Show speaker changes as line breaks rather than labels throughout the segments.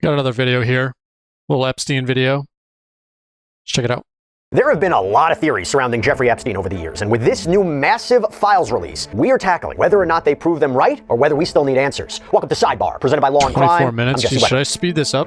Got another video here. Little Epstein video. Let's check it out.
There have been a lot of theories surrounding Jeffrey Epstein over the years, and with this new massive files release, we are tackling whether or not they prove them right or whether we still need answers. Welcome to Sidebar, presented by Law and Crime.
24 minutes. Should I speed this up?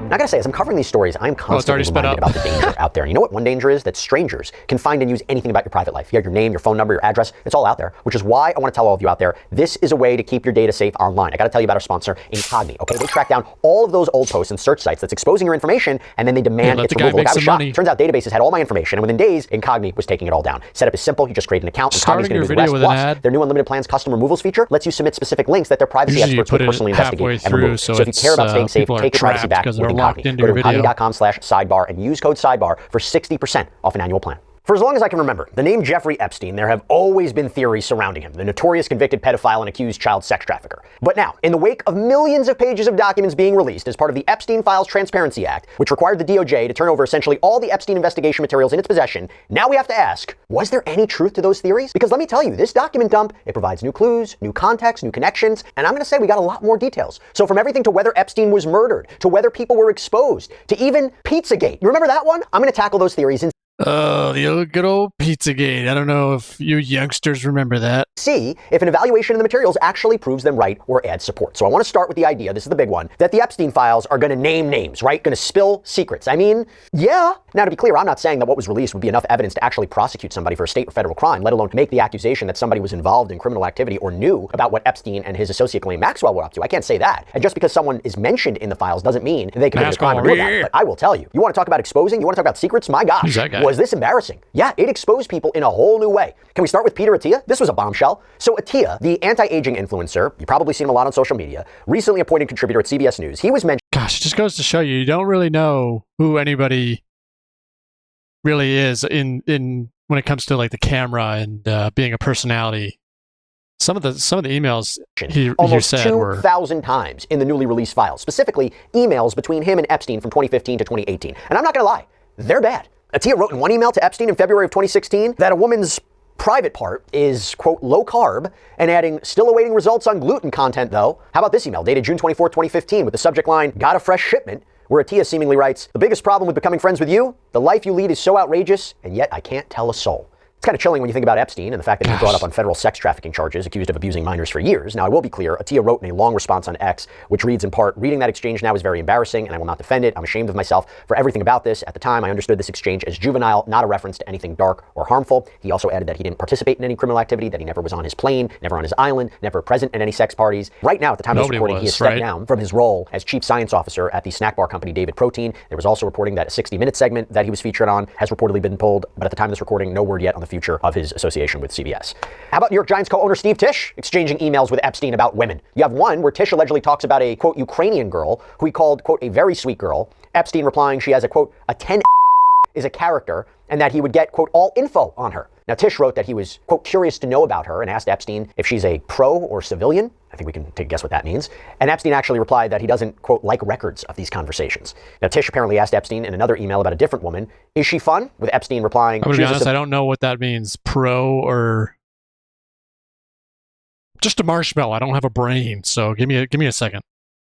I gotta say, as I'm covering these stories, I'm constantly reminded about the danger out there. And you know what one danger is? That strangers can find and use anything about your private life. You have your name, your phone number, your address. It's all out there, which is why I want to tell all of you out there, this is a way to keep your data safe online. I gotta tell you about our sponsor, Incogni. Okay, they track down all of those old posts and search sites that's exposing your information, and then they demand its removal. Like I was shocked. Turns out databases had all my information, and within days, Incogni was taking it all down. Setup is simple. You just create an account. Incogni's gonna do the rest. Plus, their new unlimited plans custom removals feature lets you submit specific links that their privacy experts will personally investigate and remove. So if you care about staying safe, take your privacy back with Incogni. Go to Incogni.com/sidebar and use code sidebar for 60% off an annual plan. For as long as I can remember, the name Jeffrey Epstein, there have always been theories surrounding him, the notorious convicted pedophile and accused child sex trafficker. But now, in the wake of millions of pages of documents being released as part of the Epstein Files Transparency Act, which required the DOJ to turn over essentially all the Epstein investigation materials in its possession, now we have to ask, was there any truth to those theories? Because let me tell you, this document dump, it provides new clues, new context, new connections, and I'm going to say we got a lot more details. So from everything to whether Epstein was murdered, to whether people were exposed, to even Pizzagate. You remember that one? I'm going to tackle those theories in
oh, the old good old Pizzagate. I don't know if you youngsters remember that.
See if an evaluation of the materials actually proves them right or adds support. So I want to start with the idea, this is the big one, that the Epstein files are going to name names, right? Going to spill secrets. I mean, yeah. Now, to be clear, I'm not saying that what was released would be enough evidence to actually prosecute somebody for a state or federal crime, let alone make the accusation that somebody was involved in criminal activity or knew about what Epstein and his associate Ghislaine Maxwell were up to. I can't say that. And just because someone is mentioned in the files doesn't mean they committed a crime or knew about it. But I will tell you, you want to talk about exposing? You want to talk about secrets? My gosh, was this embarrassing? Yeah, it exposed people in a whole new way. Can we start with Peter Attia? This was a bombshell. So Attia, the anti-aging influencer, you've probably seen him a lot on social media, recently appointed contributor at CBS News. He was mentioned.
Gosh, it just goes to show you, you don't really know who anybody really is in when it comes to like the camera and being a personality. Some of the emails he
almost
said
2,000 times in the newly released files, specifically emails between him and Epstein from 2015 to 2018. And I'm not going to lie, they're bad. Attia wrote in one email to Epstein in February of 2016 that a woman's private part is, quote, low carb, and adding, still awaiting results on gluten content, though. How about this email, dated June 24, 2015, with the subject line, got a fresh shipment, where Attia seemingly writes, the biggest problem with becoming friends with you, the life you lead is so outrageous, and yet I can't tell a soul. It's kind of chilling when you think about Epstein and the fact that he was brought up on federal sex trafficking charges, accused of abusing minors for years. Now, I will be clear, Attia wrote in a long response on X, which reads in part, reading that exchange now is very embarrassing, and I will not defend it. I'm ashamed of myself for everything about this. At the time, I understood this exchange as juvenile, not a reference to anything dark or harmful. He also added that he didn't participate in any criminal activity, that he never was on his plane, never on his island, never present at any sex parties. Right now, at the time of this recording, he has stepped down from his role as chief science officer at the snack bar company David Protein. There was also reporting that a 60-minute segment that he was featured on has reportedly been pulled, but at the time of this recording, no word yet on the future of his association with CBS. How about New York Giants co-owner Steve Tisch exchanging emails with Epstein about women? You have one where Tisch allegedly talks about a, quote, Ukrainian girl who he called, quote, a very sweet girl. Epstein replying she has a, quote, a 10 is a character, and that he would get, quote, all info on her. Now, Tisch wrote that he was, quote, curious to know about her and asked Epstein if she's a pro or civilian. I think we can take a guess what that means. And Epstein actually replied that he doesn't, quote, like records of these conversations. Now, Tisch apparently asked Epstein in another email about a different woman, is she fun? With Epstein replying,
I'm gonna be honest, I don't know what that means. Pro or just a marshmallow. I don't have a brain, so give me a second.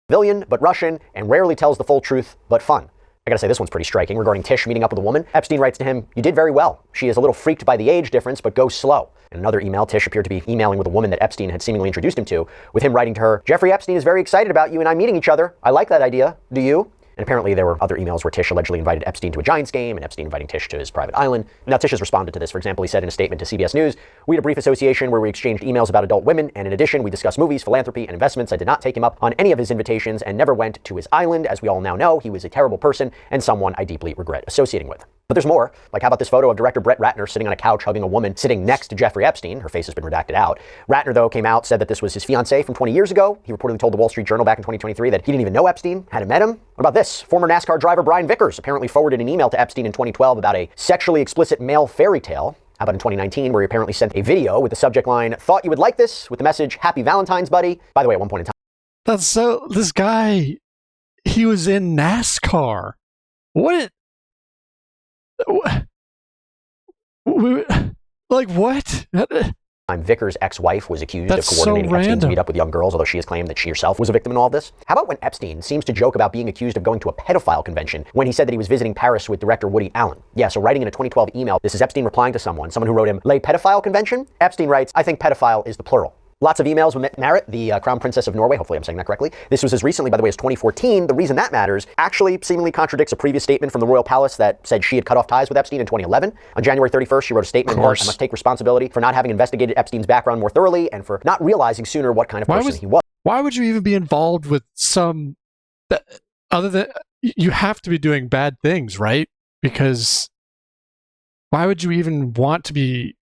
Civilian, but Russian, and rarely tells the full truth, but fun. I gotta say, this one's pretty striking. Regarding Tisch meeting up with a woman, Epstein writes to him, you did very well. She is a little freaked by the age difference, but go slow. In another email, Tisch appeared to be emailing with a woman that Epstein had seemingly introduced him to, with him writing to her, Jeffrey Epstein is very excited about you and I meeting each other. I like that idea. Do you? And apparently there were other emails where Tisch allegedly invited Epstein to a Giants game and Epstein inviting Tisch to his private island. Now, Tisch has responded to this. For example, he said in a statement to CBS News, we had a brief association where we exchanged emails about adult women, and in addition, we discussed movies, philanthropy, and investments. I did not take him up on any of his invitations and never went to his island. As we all now know, he was a terrible person and someone I deeply regret associating with. But there's more. Like, how about this photo of director Brett Ratner sitting on a couch hugging a woman sitting next to Jeffrey Epstein? Her face has been redacted out. Ratner, though, came out, said that this was his fiancée from 20 years ago. He reportedly told the Wall Street Journal back in 2023 that he didn't even know Epstein, hadn't met him. What about this? Former NASCAR driver Brian Vickers apparently forwarded an email to Epstein in 2012 about a sexually explicit male fairy tale. How about in 2019, where he apparently sent a video with the subject line, thought you would like this, with the message, Happy Valentine's, buddy. By the way, at one point in time.
That's so, this guy, he was in NASCAR. What? Like what?
Vickers' ex-wife was accused
That's
of coordinating
so
Epstein's
random.
meetup with young girls, although she has claimed that she herself was a victim in all of this? How about when Epstein seems to joke about being accused of going to a pedophile convention when he said that he was visiting Paris with director Woody Allen? Yeah, so writing in a 2012 email, this is Epstein replying to someone who wrote him, "Les pedophile convention?" Epstein writes, "I think pedophile is the plural." Lots of emails with Marit, the Crown Princess of Norway. Hopefully I'm saying that correctly. This was as recently, by the way, as 2014. The reason that matters actually seemingly contradicts a previous statement from the royal palace that said she had cut off ties with Epstein in 2011. On January 31st, she wrote a statement, "I must take responsibility for not having investigated Epstein's background more thoroughly and for not realizing sooner what kind of person he was."
Why would you even be involved with some, other than, you have to be doing bad things, right? Because why would you even want to be...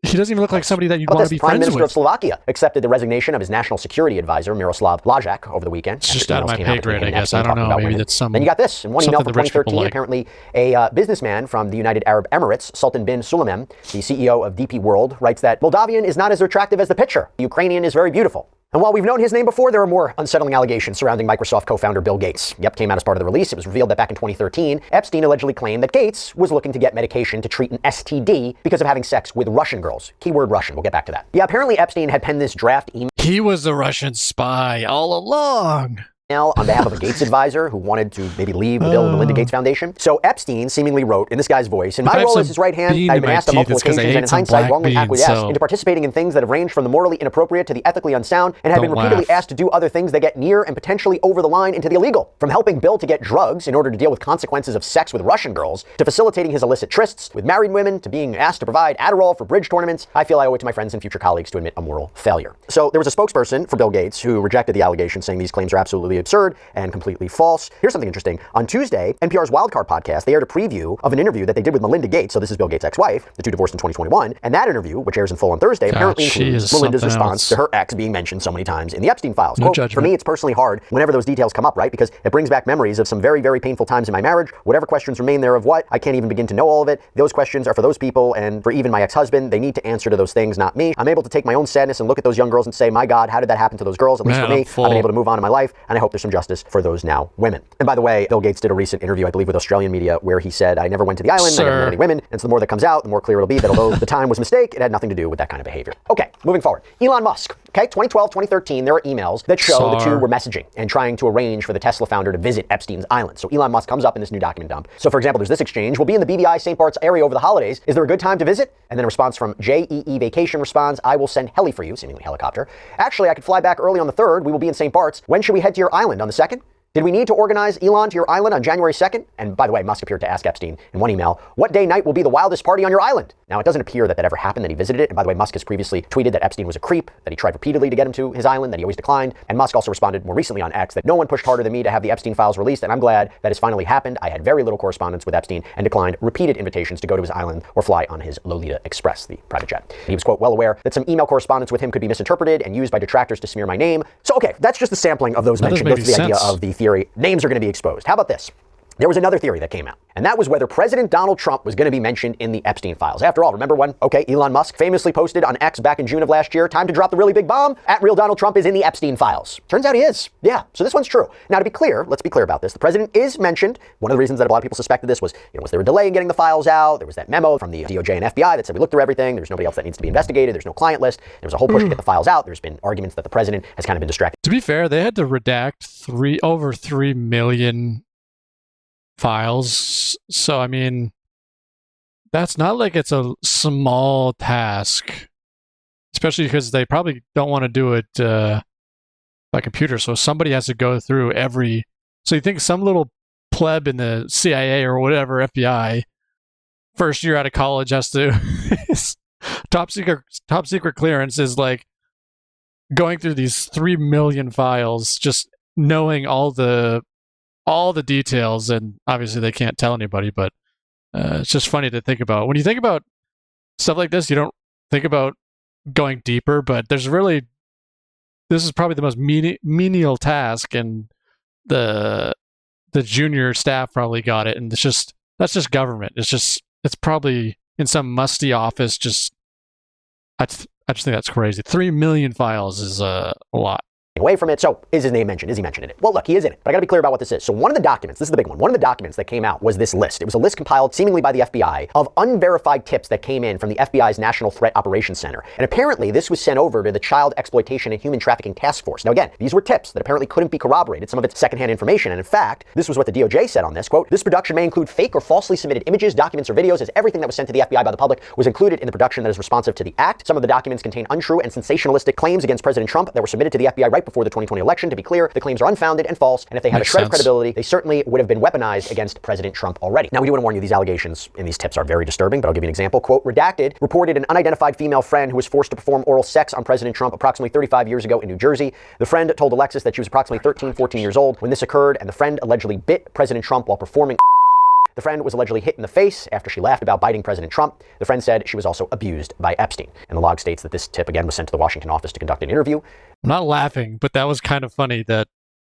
He doesn't even look like somebody that you'd want to be friends with.
Prime Minister of Slovakia accepted the resignation of his national security advisor, Miroslav Lajak, over the weekend.
It's just out of my pay grade, I guess. I don't know. Maybe that's some...
Then you got this. In one email from 2013, apparently a businessman from the United Arab Emirates, Sultan bin Suleiman, the CEO of DP World, writes that Moldavian is not as attractive as the picture. The Ukrainian is very beautiful. And while we've known his name before, there are more unsettling allegations surrounding Microsoft co-founder Bill Gates. Yep, came out as part of the release. It was revealed that back in 2013, Epstein allegedly claimed that Gates was looking to get medication to treat an STD because of having sex with Russian girls. Keyword Russian. We'll get back to that. Yeah, apparently Epstein had penned this draft email.
He was a Russian spy all along.
On behalf of a Gates advisor who wanted to maybe leave the Bill and Melinda Gates Foundation. So Epstein seemingly wrote in this guy's voice, "In my role as his right hand, I've been asked on multiple occasions and in hindsight wrongly acquiesced into participating in things that have ranged from the morally inappropriate to the ethically unsound and have been repeatedly asked to do other things that get near and potentially over the line into the illegal. From helping Bill to get drugs in order to deal with consequences of sex with Russian girls, to facilitating his illicit trysts with married women, to being asked to provide Adderall for bridge tournaments, I feel I owe it to my friends and future colleagues to admit a moral failure." So there was a spokesperson for Bill Gates who rejected the allegation, saying these claims are absolutely absurd and completely false. Here's something interesting. On Tuesday, NPR's Wildcard podcast, they aired a preview of an interview that they did with Melinda Gates. So this is Bill Gates' ex-wife. The two divorced in 2021. And that interview, which airs in full on Thursday, apparently includes Melinda's response to her ex being mentioned so many times in the Epstein files.
No
Quote, "For me, it's personally hard whenever those details come up, right? Because it brings back memories of some very, very painful times in my marriage. Whatever questions remain there of what, I can't even begin to know all of it. Those questions are for those people and for even my ex-husband. They need to answer to those things, not me. I'm able to take my own sadness and look at those young girls and say, my God, how did that happen to those girls? At least for me, I've been able to move on in my life, and I hope there's some justice for those now women." And by the way, Bill Gates did a recent interview, I believe, with Australian media where he said, "I never went to the island, I never met any women." And so the more that comes out, the more clear it'll be that although the time was a mistake, it had nothing to do with that kind of behavior. Okay, moving forward. Elon Musk. Okay, 2012, 2013, there are emails that show the two were messaging and trying to arrange for the Tesla founder to visit Epstein's island. So Elon Musk comes up in this new document dump. So for example, there's this exchange: "We'll be in the BVI St. Bart's area over the holidays. Is there a good time to visit?" And then a response from JEE Vacation responds, "I will send heli for you," seemingly helicopter. "Actually, I could fly back early on the 3rd. We will be in St. Bart's. When should we head to your island? On the 2nd? Did we need to organize Elon to your island on January 2nd? And by the way, Musk appeared to ask Epstein in one email, "What day night will be the wildest party on your island?" Now, it doesn't appear that ever happened, that he visited it. And by the way, Musk has previously tweeted that Epstein was a creep, that he tried repeatedly to get him to his island, that he always declined. And Musk also responded more recently on X that no one pushed harder than me to have the Epstein files released, and I'm glad that has finally happened. I had very little correspondence with Epstein and declined repeated invitations to go to his island or fly on his Lolita Express, the private jet. He was, quote, "well aware that some email correspondence with him could be misinterpreted and used by detractors to smear my name." So, okay, that's just a sampling of those mentioned. Goes to the idea of the theory. Names are going to be exposed. How about this? There was another theory that came out, and that was whether President Donald Trump was going to be mentioned in the Epstein files. After all, remember when, Elon Musk famously posted on X back in June of last year, "Time to drop the really big bomb. At real Donald Trump is in the Epstein files." Turns out he is. Yeah, so this one's true. Now, to be clear, let's be clear about this. The president is mentioned. One of the reasons that a lot of people suspected this was, was there a delay in getting the files out? There was that memo from the DOJ and FBI that said we looked through everything. There's nobody else that needs to be investigated. There's no client list. There was a whole push to get the files out. There's been arguments that the president has kind of been distracted.
To be fair, they had to redact over 3 million files. So, I mean, that's not like it's a small task, especially because they probably don't want to do it by computer. So somebody has to go through every... So you think some little pleb in the CIA or whatever, FBI, first year out of college has to... top secret clearance is like going through these 3 million files, just knowing all the details, and obviously they can't tell anybody, but it's just funny to think about. When you think about stuff like this, you don't think about going deeper, but this is probably the most menial task, and the junior staff probably got it, and that's just government. It's probably in some musty office. I just think that's crazy. 3 million files is a lot.
away from it. So is his name mentioned? Is he mentioned in it? Well, look, he is in it, but I gotta be clear about what this is. So one of the documents, this is the big one, one of the documents that came out was this list. It was a list compiled seemingly by the FBI of unverified tips that came in from the FBI's National Threat Operations Center. And apparently this was sent over to the Child Exploitation and Human Trafficking Task Force. Now again, these were tips that apparently couldn't be corroborated, some of it's secondhand information. And in fact, this was what the DOJ said on this, quote, "This production may include fake or falsely submitted images, documents, or videos, as everything that was sent to the FBI by the public was included in the production that is responsive to the act. Some of the documents contain untrue and sensationalistic claims against President Trump that were submitted to the FBI right before the 2020 election. To be clear, the claims are unfounded and false, and if they had a shred of credibility, they certainly would have been weaponized against President Trump already." Now, we do want to warn you, these allegations in these tips are very disturbing, but I'll give you an example. Quote, "Redacted reported an unidentified female friend who was forced to perform oral sex on President Trump approximately 35 years ago in New Jersey. The friend told Alexis that she was approximately 13, 14 years old when this occurred, and the friend allegedly bit President Trump while performing. The friend was allegedly hit in the face after she laughed about biting President Trump. The friend said she was also abused by Epstein." And the log states that this tip, again, was sent to the Washington office to conduct an interview.
I'm not laughing, but that was kind of funny that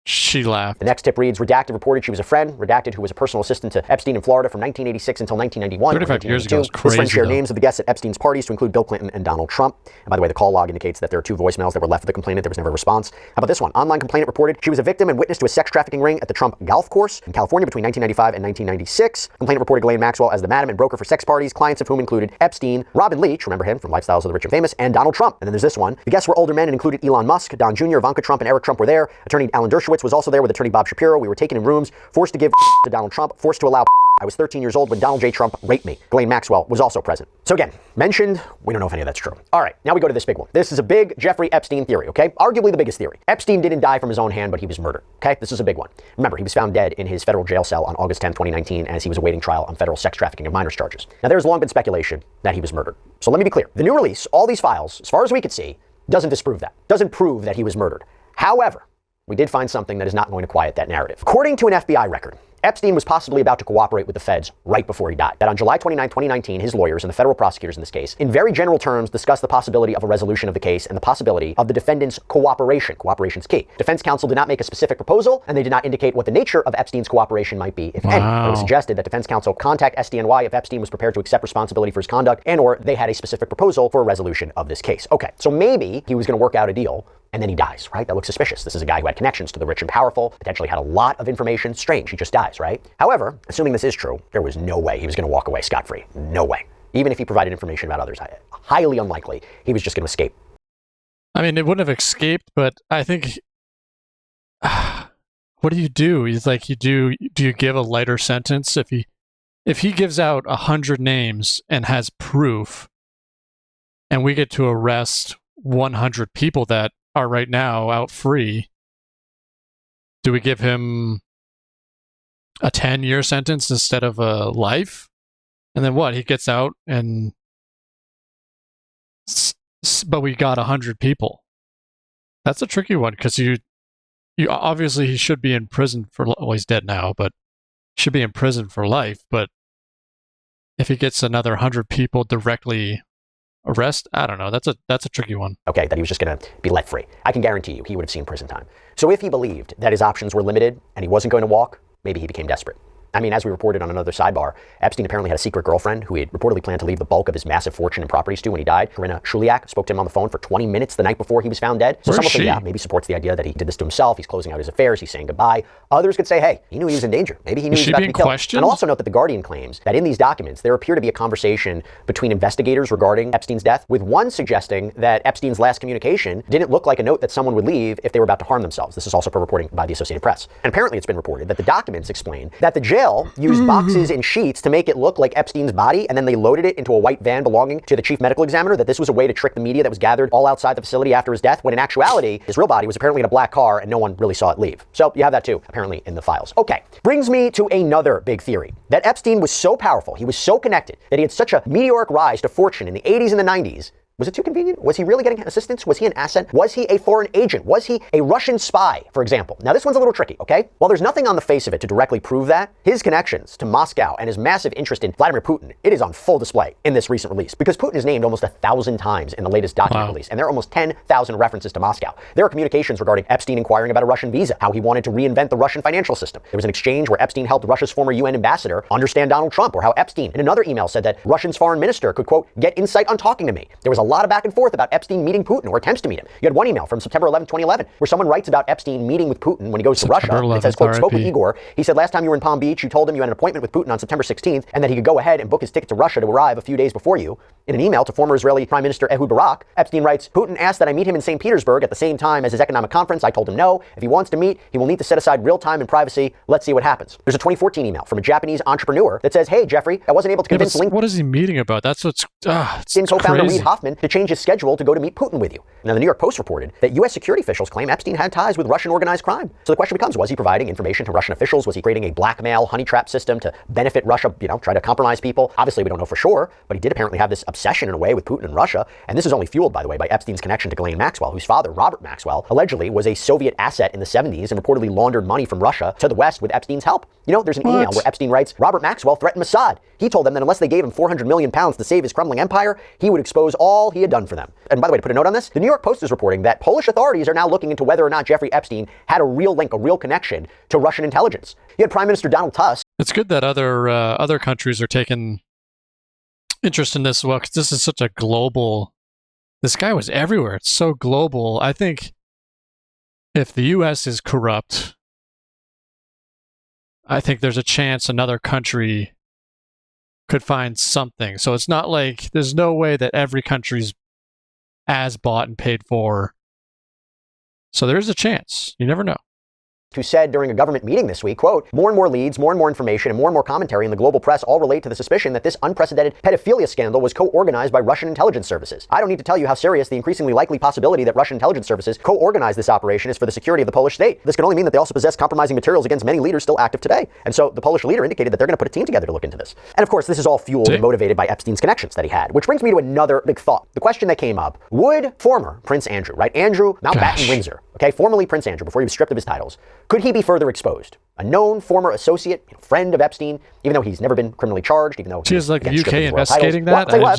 she laughed.
The next tip reads, "Redacted reported she was a friend. Redacted, who was a personal assistant to Epstein in Florida from 1986 until 1991.
35 years ago is
This friend
crazy,
shared
though.
names of the guests at Epstein's parties to include Bill Clinton and Donald Trump." And by the way, the call log indicates that there are 2 voicemails that were left for the complainant. There was never a response. How about this one? Online complainant reported she was a victim and witness to a sex trafficking ring at the Trump golf course in California between 1995 and 1996. Complainant reported Ghislaine Maxwell as the madam and broker for sex parties, clients of whom included Epstein, Robin Leach, remember him from Lifestyles of the Rich and Famous, and Donald Trump. And then there's this one. The guests were older men and included Elon Musk, Don Jr., Ivanka Trump, and Eric Trump were there. Attorney Alan Dershowitz was also there with attorney Bob Shapiro. We were taken in rooms, forced to give to Donald Trump, forced to allow. I was 13 years old when Donald J. Trump raped me. Ghislaine Maxwell was also present. So again, mentioned, we don't know if any of that's true. All right, now we go to this big one. This is a big Jeffrey Epstein theory, okay? Arguably the biggest theory. Epstein didn't die from his own hand, but he was murdered, okay? This is a big one. Remember, he was found dead in his federal jail cell on August 10, 2019, as he was awaiting trial on federal sex trafficking of minors charges. Now, there's long been speculation that he was murdered. So let me be clear. The new release, all these files, as far as we could see, doesn't disprove that. Doesn't prove that he was murdered. However, we did find something that is not going to quiet that narrative. According to an FBI record, Epstein was possibly about to cooperate with the feds right before he died. That on July 29, 2019, his lawyers and the federal prosecutors in this case, in very general terms, discussed the possibility of a resolution of the case and the possibility of the defendant's cooperation. Cooperation's key. Defense counsel did not make a specific proposal, and they did not indicate what the nature of Epstein's cooperation might be, if any. It was suggested that defense counsel contact SDNY if Epstein was prepared to accept responsibility for his conduct, and or they had a specific proposal for a resolution of this case. Okay, so maybe he was going to work out a deal, and then he dies, right? That looks suspicious. This is a guy who had connections to the rich and powerful, potentially had a lot of information. Strange, he just dies, right? However, assuming this is true, there was no way he was going to walk away scot-free. No way. Even if he provided information about others, highly unlikely he was just going to escape.
I mean, it wouldn't have escaped, but I think, what do you do? He's like, do you give a lighter sentence if he gives out 100 names and has proof, and we get to arrest 100 people that are right now out free? Do we give him a 10-year sentence instead of a life? And then what? He gets out and but we got 100 people. That's a tricky one because you obviously he should be in prison for, well, he's dead now, but should be in prison for life. But if he gets another 100 people directly arrest, I don't know. That's a tricky one.
Okay, that he was just going to be let free. I can guarantee you he would have seen prison time. So if he believed that his options were limited and he wasn't going to walk, maybe he became desperate. I mean, as we reported on another sidebar, Epstein apparently had a secret girlfriend who he had reportedly planned to leave the bulk of his massive fortune and properties to when he died. Corinna Shuliak spoke to him on the phone for 20 minutes the night before he was found dead. So some will say, yeah, maybe supports the idea that he did this to himself. He's closing out his affairs. He's saying goodbye. Others could say, hey, he knew he was in danger. Maybe he knew he was about to be killed. And I'll also note that The Guardian claims that in these documents, there appear to be a conversation between investigators regarding Epstein's death, with one suggesting that Epstein's last communication didn't look like a note that someone would leave if they were about to harm themselves. This is also per reporting by the Associated Press. And apparently it's been reported that the documents explain that the jail used boxes and sheets to make it look like Epstein's body, and then they loaded it into a white van belonging to the chief medical examiner, that this was a way to trick the media that was gathered all outside the facility after his death, when in actuality, his real body was apparently in a black car and no one really saw it leave. So you have that too, apparently, in the files. Okay, brings me to another big theory, that Epstein was so powerful, he was so connected, that he had such a meteoric rise to fortune in the 80s and the 90s. Was it too convenient? Was he really getting assistance? Was he an asset? Was he a foreign agent? Was he a Russian spy, for example? Now, this one's a little tricky, okay? While there's nothing on the face of it to directly prove that, his connections to Moscow and his massive interest in Vladimir Putin, it is on full display in this recent release, because Putin is named almost 1,000 times in the latest document release, and there are almost 10,000 references to Moscow. There are communications regarding Epstein inquiring about a Russian visa, how he wanted to reinvent the Russian financial system. There was an exchange where Epstein helped Russia's former UN ambassador understand Donald Trump, or how Epstein, in another email, said that Russia's foreign minister could, quote, get insight on talking to me. There was a lot of back and forth about Epstein meeting Putin or attempts to meet him. You had one email from September 11, 2011, where someone writes about Epstein meeting with Putin when he goes to Russia.
11th,
it says, quote, spoke with
RIP.
Igor. He said, last time you were in Palm Beach, you told him you had an appointment with Putin on September 16th and that he could go ahead and book his ticket to Russia to arrive a few days before you. In an email to former Israeli Prime Minister Ehud Barak, Epstein writes, Putin asked that I meet him in St. Petersburg at the same time as his economic conference. I told him no. If he wants to meet, he will need to set aside real time and privacy. Let's see what happens. There's a 2014 email from a Japanese entrepreneur that says, hey, Jeffrey, I wasn't able to convince LinkedIn.
What is he meeting about? That's what's it's
Co-founder
crazy.
Reid Hoffman to change his schedule to go to meet Putin with you. Now, the New York Post reported that U.S. security officials claim Epstein had ties with Russian organized crime. So the question becomes, was he providing information to Russian officials? Was he creating a blackmail honey trap system to benefit Russia, try to compromise people? Obviously, we don't know for sure, but he did apparently have this obsession in a way with Putin and Russia. And this is only fueled, by the way, by Epstein's connection to Ghislaine Maxwell, whose father, Robert Maxwell, allegedly was a Soviet asset in the 70s and reportedly laundered money from Russia to the West with Epstein's help. There's an email where Epstein writes, Robert Maxwell threatened Mossad. He told them that unless they gave him 400 million pounds to save his crumbling empire, he would expose all he had done for them. And by the way, to put a note on this, the New York Post is reporting that Polish authorities are now looking into whether or not Jeffrey Epstein had a real link, a real connection to Russian intelligence. You had Prime Minister Donald Tusk.
It's good that other countries are taking interest in this as well, because this is such a global. This guy was everywhere. It's so global. I think if the U.S. is corrupt, I think there's a chance another country could find something. So it's not like there's no way that every country's as bought and paid for. So there's a chance. You never know.
Who said during a government meeting this week, quote, more and more leads, more and more information, and more commentary in the global press all relate to the suspicion that this unprecedented pedophilia scandal was co-organized by Russian intelligence services. I don't need to tell you how serious the increasingly likely possibility that Russian intelligence services co-organized this operation is for the security of the Polish state. This can only mean that they also possess compromising materials against many leaders still active today. And so the Polish leader indicated that they're going to put a team together to look into this. And of course, this is all fueled and motivated by Epstein's connections that he had, which brings me to another big thought. The question that came up, would former Prince Andrew, right? Andrew Mountbatten Windsor, okay, formerly Prince Andrew, before he was stripped of his titles, could he be further exposed? A known former associate, friend of Epstein, even though he's never been criminally charged, even though
he's like the UK investigating
titles.
that.
Well,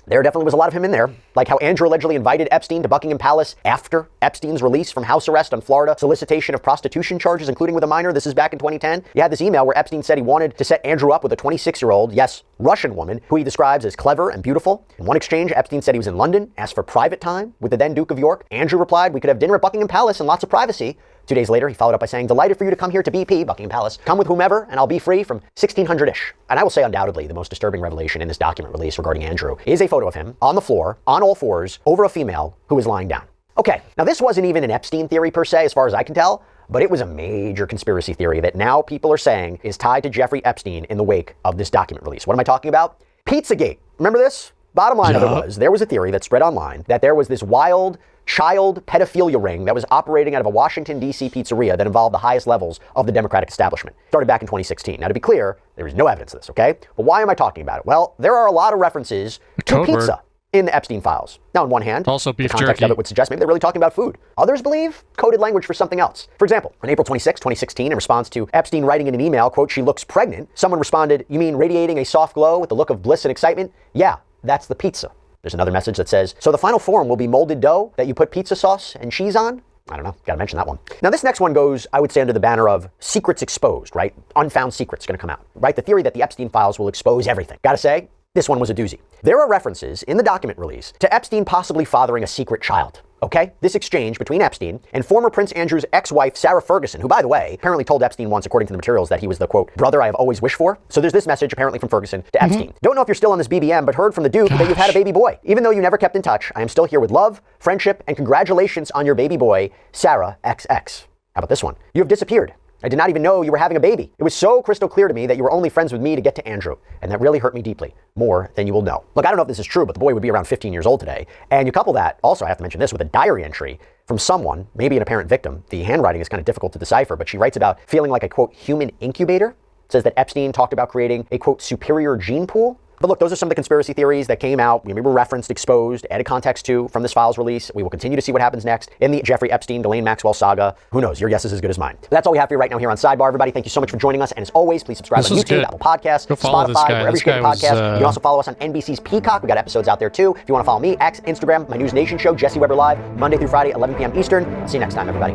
there definitely was a lot of him in there, like how Andrew allegedly invited Epstein to Buckingham Palace after Epstein's release from house arrest on Florida solicitation of prostitution charges, including with a minor. This is back in 2010. You had this email where Epstein said he wanted to set Andrew up with a 26-year-old, yes, Russian woman, who he describes as clever and beautiful. In one exchange, Epstein said he was in London, asked for private time with the then Duke of York. Andrew replied, we could have dinner at Buckingham Palace and lots of privacy. 2 days later, he followed up by saying, delighted for you to come here to BP, Buckingham Palace. Come with whomever, and I'll be free from 1600-ish. And I will say undoubtedly the most disturbing revelation in this document release regarding Andrew is a photo of him on the floor, on all fours, over a female who is lying down. Okay, now this wasn't even an Epstein theory per se, as far as I can tell, but it was a major conspiracy theory that now people are saying is tied to Jeffrey Epstein in the wake of this document release. What am I talking about? Pizzagate. Remember this? Bottom line of it was, there was a theory that spread online that there was this wild child pedophilia ring that was operating out of a Washington, D.C. pizzeria that involved the highest levels of the Democratic establishment. Started back in 2016. Now, to be clear, there is no evidence of this, okay? But why am I talking about it? Well, there are a lot of references to pizza in the Epstein files. Now, on one hand,
also beef
the context
jerky
of it would suggest maybe they're really talking about food. Others believe coded language for something else. For example, on April 26, 2016, in response to Epstein writing in an email, quote, she looks pregnant, someone responded, you mean radiating a soft glow with the look of bliss and excitement? Yeah, that's the pizza. There's another message that says, so the final form will be molded dough that you put pizza sauce and cheese on? I don't know, gotta mention that one. Now this next one goes, I would say, under the banner of secrets exposed, right? Unfound secrets gonna come out, right? The theory that the Epstein files will expose everything. Gotta say, this one was a doozy. There are references in the document release to Epstein possibly fathering a secret child. Okay? This exchange between Epstein and former Prince Andrew's ex-wife, Sarah Ferguson, who, by the way, apparently told Epstein once, according to the materials, that he was the, quote, brother I have always wished for. So there's this message, apparently from Ferguson, to Epstein. Don't know if you're still on this BBM, but heard from the Duke that you've had a baby boy. Even though you never kept in touch, I am still here with love, friendship, and congratulations on your baby boy, Sarah XX. How about this one? You have disappeared. I did not even know you were having a baby. It was so crystal clear to me that you were only friends with me to get to Andrew. And that really hurt me deeply, more than you will know. Look, I don't know if this is true, but the boy would be around 15 years old today. And you couple that, also I have to mention this, with a diary entry from someone, maybe an apparent victim. The handwriting is kind of difficult to decipher, but she writes about feeling like a, quote, human incubator. It says that Epstein talked about creating a, quote, superior gene pool. But look, those are some of the conspiracy theories that came out, we were referenced, exposed, added context to from this files release. We will continue to see what happens next in the Jeffrey Epstein, Ghislaine Maxwell saga. Who knows? Your guess is as good as mine. That's all we have for you right now here on Sidebar, everybody. Thank you so much for joining us. And as always, please subscribe on YouTube, Apple Podcasts, Spotify, wherever you get podcasts. You can also follow us on NBC's Peacock. We got episodes out there too. If you want to follow me, X, Instagram, my News Nation show, Jesse Weber Live, Monday through Friday, 11 p.m. Eastern. See you next time, everybody.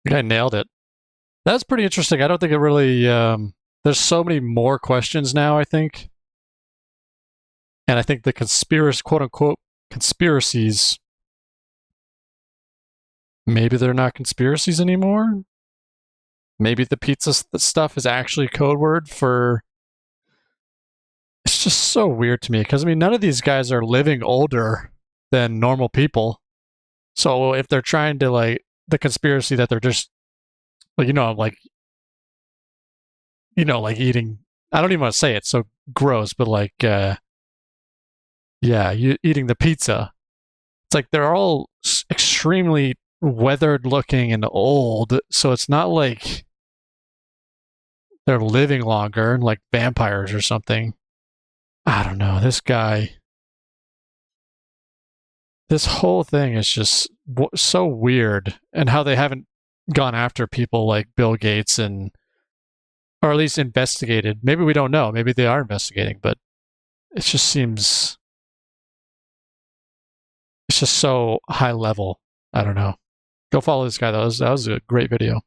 The guy nailed it. That's pretty interesting. I don't think it really, there's so many more questions now, I think. And I think the quote unquote conspiracies. Maybe they're not conspiracies anymore. Maybe the pizza stuff is actually code word for. It's just so weird to me because I mean, none of these guys are living older than normal people. So if they're trying to like the conspiracy that they're just, like like eating. I don't even want to say it, so gross, but like, yeah, you eating the pizza. It's like they're all extremely weathered looking and old, so it's not like they're living longer, like vampires or something. I don't know. This guy, this whole thing is just so weird, and how they haven't gone after people like Bill Gates and, or at least investigated. Maybe we don't know. Maybe they are investigating, but it just seems it's just so high level. I don't know. Go follow this guy though. That was a great video.